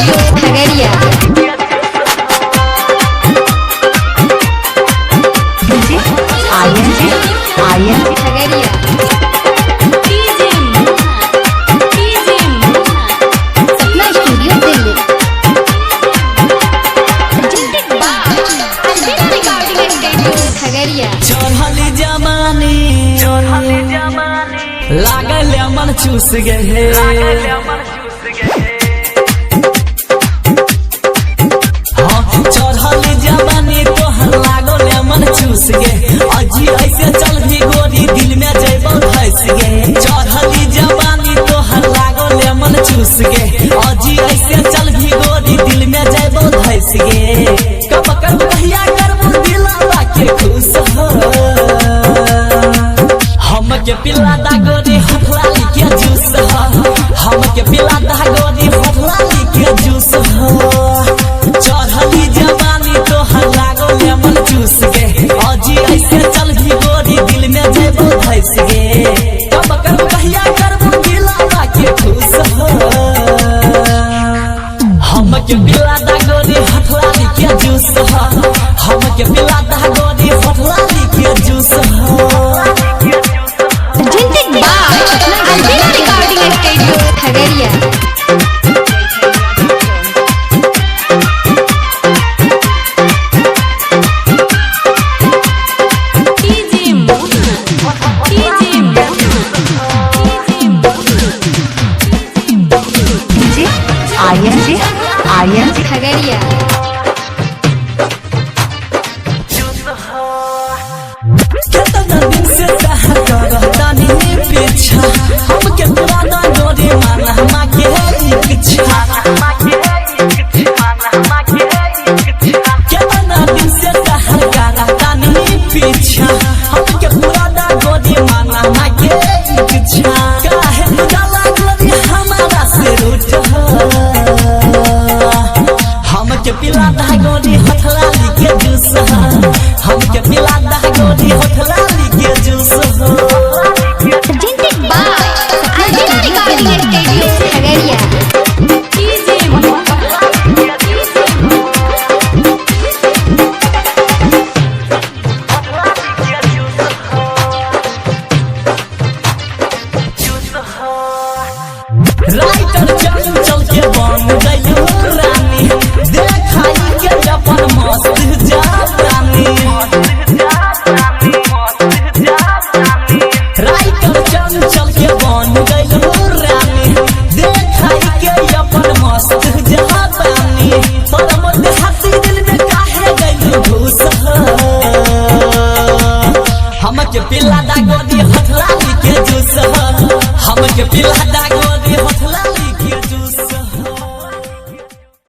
Studio Khagaria. Aryan Khagaria. सपना studio Delhi. Khagaria. चढ़ली जमानी लागल मन चूस गए हाँ चढ़ली जमानी तोहर लागल मन चूस गे अजी ऐसे चल भी गोरी दिल में जैबो धस गे चढ़ली जवानी तोहर लागल मन चूस गे अजी ऐसे चल भी गोरी दिल में जैबो धस गे कब कर कहिया करबो दिलवा के खुश हो हम के पिला दा गोरी हथलाली के जूस हो हम के पिला दा गोरी हथलाली के जूस हो चढ़ली जवानी तोहर लागल मन चूस गे अजी ऐसे चल भी गोरी दिल में जैबो धस गे कब कर कहिया करबो दिलवा के खुश हो हम के पिला दा गोरी हथलाली के जूस हो हम के पिला दा गोरी हथलाली के जूस हो खगड़िया। आर्यन खगड़िया। कितना दिन से कहता नहीं पीछा हमके पुराना गोरी माना माके इच्छा कितना दिन से कहता नहीं पीछा हमके पुराना गोरी माना माके इच्छा काहे बुझाला गोरी हमारा से रूठ हमके पिला दा गोरी हथलाली के जूस हमके पिला दा गोरी हथलाली के जूस खगड़िया। राइटर चल चल के बन गइयो रानी देखाई के अपन मस्त जानी राइटर चल चल के बन गइयो रानी देखाई के अपन मस्त जानी पर मोर हाथी दिल में काहे गइयो घुस हमके पिला दा गोदी